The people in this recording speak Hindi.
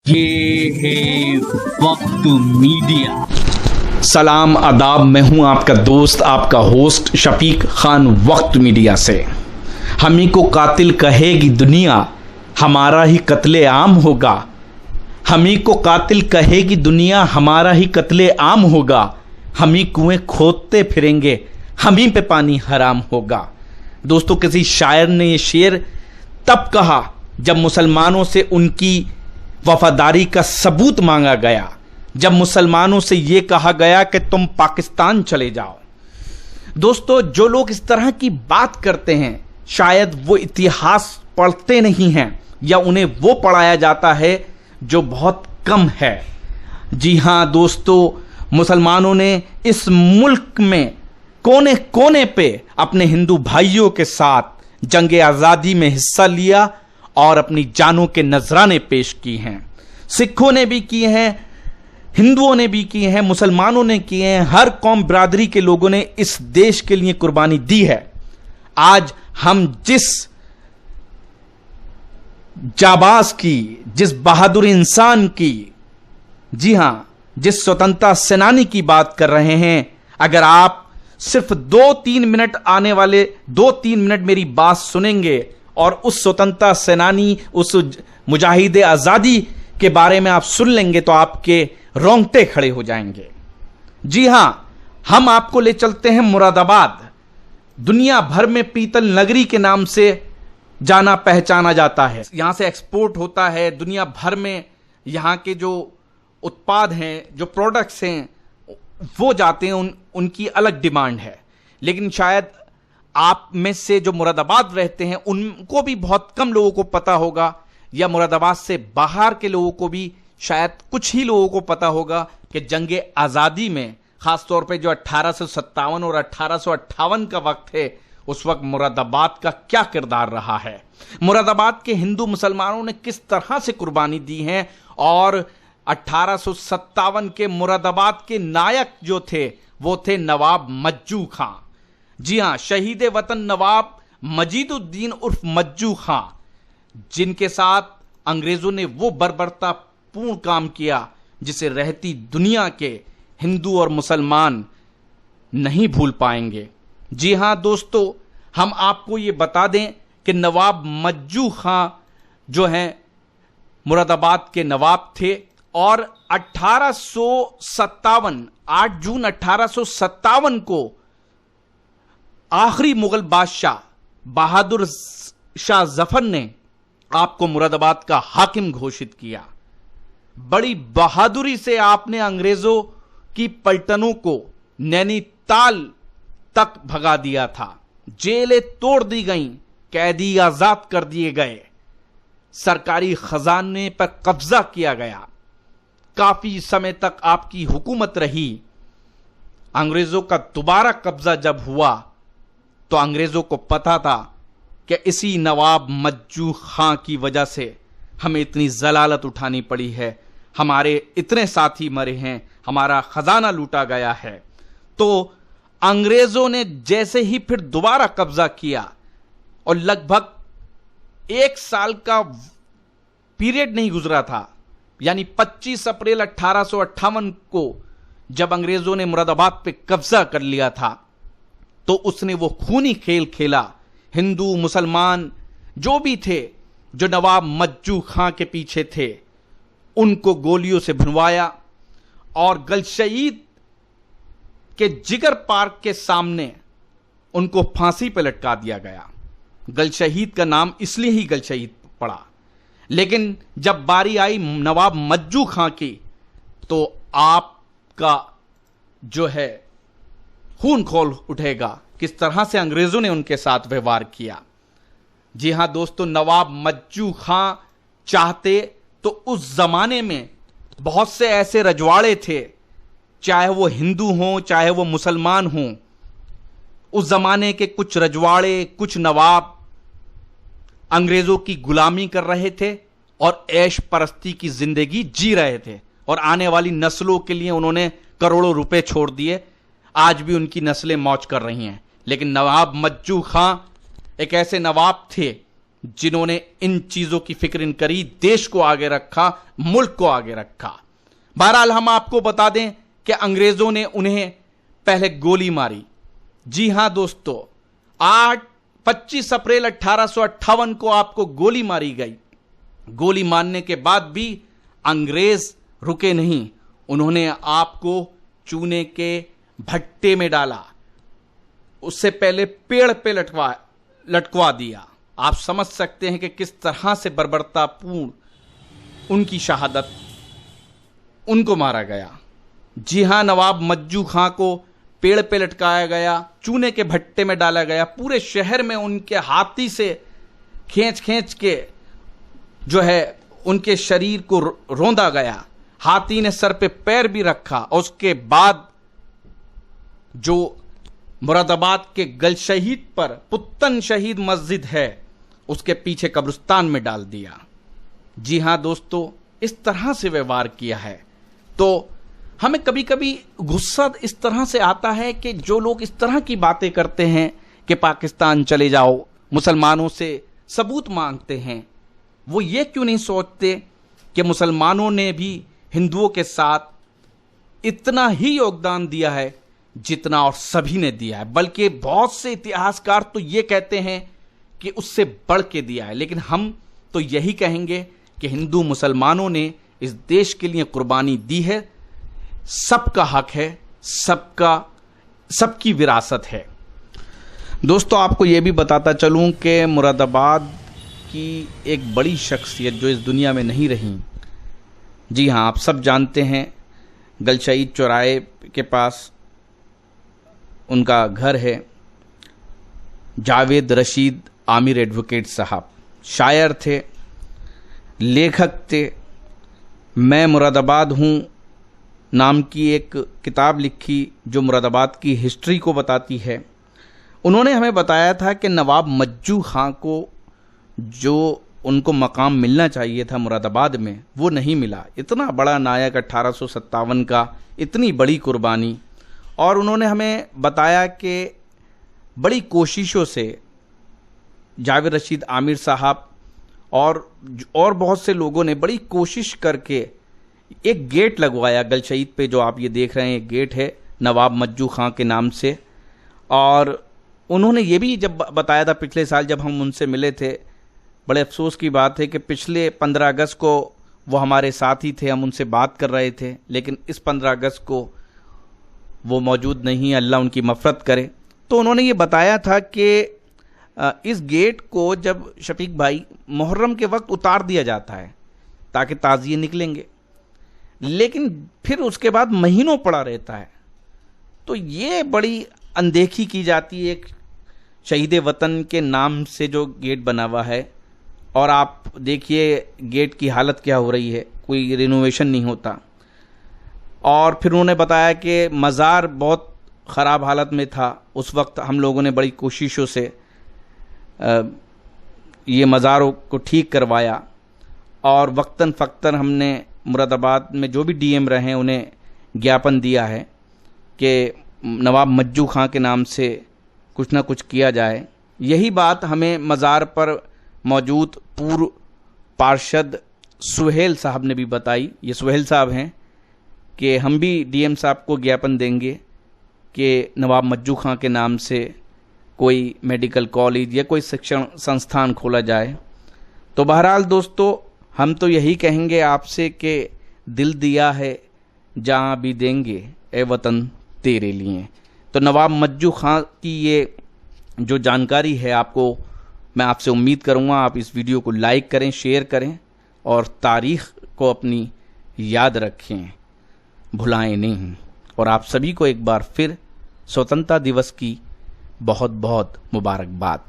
ये है वक्त मीडिया। सलाम आदाब, मैं हूं आपका दोस्त, आपका होस्ट शफीक खान वक्त मीडिया से। हमी को कातिल कहेगी दुनिया, हमारा ही कत्ले आम होगा। हमी को कातिल कहेगी दुनिया, हमारा ही कत्ले आम होगा। हमी कुएं खोदते फिरेंगे, हमी पे पानी हराम होगा। दोस्तों, किसी शायर ने ये शेर तब कहा जब मुसलमानों से उनकी वफादारी का सबूत मांगा गया, जब मुसलमानों से यह कहा गया कि तुम पाकिस्तान चले जाओ। दोस्तों, जो लोग इस तरह की बात करते हैं शायद वो इतिहास पढ़ते नहीं हैं या उन्हें वो पढ़ाया जाता है जो बहुत कम है। जी हां दोस्तों, मुसलमानों ने इस मुल्क में कोने कोने पे अपने हिंदू भाइयों के साथ जंग आज़ादी में हिस्सा लिया और अपनी जानों के नजराने पेश की हैं। सिखों ने भी किए हैं, हिंदुओं ने भी किए हैं, मुसलमानों ने किए हैं। हर कौम बिरादरी के लोगों ने इस देश के लिए कुर्बानी दी है। आज हम जिस जाबाज की, जिस बहादुर इंसान की, जी हां, जिस स्वतंत्रता सेनानी की बात कर रहे हैं, अगर आप सिर्फ 2-3 मिनट आने वाले 2-3 मिनट मेरी बात सुनेंगे और उस स्वतंत्रता सेनानी, उस मुजाहिद आज़ादी के बारे में आप सुन लेंगे तो आपके रोंगटे खड़े हो जाएंगे। जी हां, हम आपको ले चलते हैं मुरादाबाद। दुनिया भर में पीतल नगरी के नाम से जाना पहचाना जाता है। यहां से एक्सपोर्ट होता है दुनिया भर में। यहां के जो उत्पाद हैं, जो प्रोडक्ट्स हैं, वो जाते हैं, उनकी अलग डिमांड है। लेकिन शायद आप में से जो मुरादाबाद रहते हैं उनको भी बहुत कम लोगों को पता होगा, या मुरादाबाद से बाहर के लोगों को भी शायद कुछ ही लोगों को पता होगा कि जंग आज़ादी में खासतौर पे जो 1857 और 1858 का वक्त है, उस वक्त मुरादाबाद का क्या किरदार रहा है। मुरादाबाद के हिंदू मुसलमानों ने किस तरह से कुर्बानी दी है, और 1857 के मुरादाबाद के नायक जो थे वो थे नवाब मज्जू खां। जी हां, शहीद वतन नवाब मजीदुद्दीन उर्फ मज्जू खां, जिनके साथ अंग्रेजों ने वो बर्बरतापूर्ण काम किया जिसे रहती दुनिया के हिंदू और मुसलमान नहीं भूल पाएंगे। जी हां दोस्तों, हम आपको ये बता दें कि नवाब मज्जू खां जो हैं मुरादाबाद के नवाब थे, और 1857 8 जून 1857 को आखिरी मुगल बादशाह बहादुर शाह जफर ने आपको मुरादाबाद का हाकिम घोषित किया। बड़ी बहादुरी से आपने अंग्रेजों की पलटनों को नैनीताल तक भगा दिया था। जेलें तोड़ दी गईं, कैदी आजाद कर दिए गए, सरकारी खजाने पर कब्जा किया गया। काफी समय तक आपकी हुकूमत रही। अंग्रेजों का दोबारा कब्जा जब हुआ तो अंग्रेजों को पता था कि इसी नवाब मज्जू खां की वजह से हमें इतनी जलालत उठानी पड़ी है, हमारे इतने साथी मरे हैं, हमारा खजाना लूटा गया है। तो अंग्रेजों ने जैसे ही फिर दोबारा कब्जा किया, और लगभग 1 साल का पीरियड नहीं गुजरा था, यानी 25 अप्रैल 1858 को जब अंग्रेजों ने मुरादाबाद पे कब्जा कर लिया था, तो उसने वो खूनी खेल खेला। हिंदू मुसलमान जो भी थे, जो नवाब मज्जू खां के पीछे थे, उनको गोलियों से भुनवाया और गलशहीद के जिगर पार्क के सामने उनको फांसी पर लटका दिया गया। गलशहीद का नाम इसलिए ही गलशहीद पड़ा। लेकिन जब बारी आई नवाब मज्जू खां की, तो आपका जो है खून खोल उठेगा किस तरह से अंग्रेजों ने उनके साथ व्यवहार किया। जी हां दोस्तों, नवाब मज्जू खां चाहते तो उस जमाने में बहुत से ऐसे रजवाड़े थे, चाहे वो हिंदू हों चाहे वो मुसलमान हों। उस जमाने के कुछ रजवाड़े, कुछ नवाब अंग्रेजों की गुलामी कर रहे थे और ऐश परस्ती की जिंदगी जी रहे थे, और आने वाली नस्लों के लिए उन्होंने करोड़ों रुपए छोड़ दिए। आज भी उनकी नस्लें मौज कर रही हैं। लेकिन नवाब मज्जू खां एक ऐसे नवाब थे जिन्होंने इन चीजों की फिक्र करी, देश को आगे रखा, मुल्क को आगे रखा। बहरहाल हम आपको बता दें कि अंग्रेजों ने उन्हें पहले गोली मारी। जी हां दोस्तों, 25 अप्रैल 1858 को आपको गोली मारी गई। गोली मारने के बाद भी अंग्रेज रुके नहीं, उन्होंने आपको चूने के भट्टे में डाला, उससे पहले पेड़ पे लटकवा दिया। आप समझ सकते हैं कि किस तरह से बर्बरतापूर्ण उनकी शहादत, उनको मारा गया। जी हां, नवाब मज्जू खां को पेड़ पे लटकाया गया, चूने के भट्टे में डाला गया, पूरे शहर में उनके हाथी से खींच खींच के जो है उनके शरीर को रौंदा गया। हाथी ने सर पे पैर भी रखा और उसके बाद जो मुरादाबाद के गल शहीद पर पुत्तन शहीद मस्जिद है उसके पीछे कब्रिस्तान में डाल दिया। जी हां दोस्तों, इस तरह से व्यवहार किया है। तो हमें कभी कभी गुस्सा इस तरह से आता है कि जो लोग इस तरह की बातें करते हैं कि पाकिस्तान चले जाओ, मुसलमानों से सबूत मांगते हैं, वो ये क्यों नहीं सोचते कि मुसलमानों ने भी हिंदुओं के साथ इतना ही योगदान दिया है जितना और सभी ने दिया है, बल्कि बहुत से इतिहासकार तो ये कहते हैं कि उससे बढ़ के दिया है। लेकिन हम तो यही कहेंगे कि हिंदू मुसलमानों ने इस देश के लिए कुर्बानी दी है, सबका हक है, सबकी विरासत है। दोस्तों, आपको यह भी बताता चलूं कि मुरादाबाद की एक बड़ी शख्सियत जो इस दुनिया में नहीं रही, जी हां, आप सब जानते हैं, गलशहीद चौराहे के पास उनका घर है। जावेद रशीद आमिर एडवोकेट साहब शायर थे, लेखक थे। मैं मुरादाबाद हूँ नाम की एक किताब लिखी जो मुरादाबाद की हिस्ट्री को बताती है। उन्होंने हमें बताया था कि नवाब मज्जू खां को जो उनको मकाम मिलना चाहिए था मुरादाबाद में, वो नहीं मिला। इतना बड़ा नायक 1857 का, इतनी बड़ी कुर्बानी। और उन्होंने हमें बताया कि बड़ी कोशिशों से जावेद रशीद आमिर साहब और बहुत से लोगों ने बड़ी कोशिश करके एक गेट लगवाया गलशहीद पे, जो आप ये देख रहे हैं, एक गेट है नवाब मज्जू खां के नाम से। और उन्होंने ये भी जब बताया था पिछले साल जब हम उनसे मिले थे, बड़े अफसोस की बात है कि पिछले 15 अगस्त को वो हमारे साथ ही थे, हम उनसे बात कर रहे थे, लेकिन इस 15 अगस्त को वो मौजूद नहीं, अल्लाह उनकी मफ़रत करे। तो उन्होंने ये बताया था कि इस गेट को जब शफीक भाई मुहर्रम के वक्त उतार दिया जाता है ताकि ताज़िए निकलेंगे, लेकिन फिर उसके बाद महीनों पड़ा रहता है। तो ये बड़ी अनदेखी की जाती है एक शहीद वतन के नाम से जो गेट बना हुआ है। और आप देखिए गेट की हालत क्या हो रही है, कोई रिनोवेशन नहीं होता। और फिर उन्होंने बताया कि मज़ार बहुत ख़राब हालत में था। उस वक्त हम लोगों ने बड़ी कोशिशों से ये मज़ारों को ठीक करवाया और वक्तन फ़क्तन हमने मुरादाबाद में जो भी डीएम रहे हैं उन्हें ज्ञापन दिया है कि नवाब मज्जू खां के नाम से कुछ ना कुछ किया जाए। यही बात हमें मज़ार पर मौजूद पूर्व पार्षद सुहेल साहब ने भी बताई। ये सुहेल साहब हैं कि हम भी डीएम साहब को ज्ञापन देंगे कि नवाब मज्जू खां के नाम से कोई मेडिकल कॉलेज या कोई शिक्षण संस्थान खोला जाए। तो बहरहाल दोस्तों, हम तो यही कहेंगे आपसे कि दिल दिया है जहाँ भी देंगे ए वतन तेरे लिए। तो नवाब मज्जू खां की ये जो जानकारी है आपको, मैं आपसे उम्मीद करूँगा आप इस वीडियो को लाइक करें, शेयर करें और तारीख़ को अपनी याद रखें, भुलाएं नहीं। और आप सभी को एक बार फिर स्वतंत्रता दिवस की बहुत बहुत मुबारकबाद।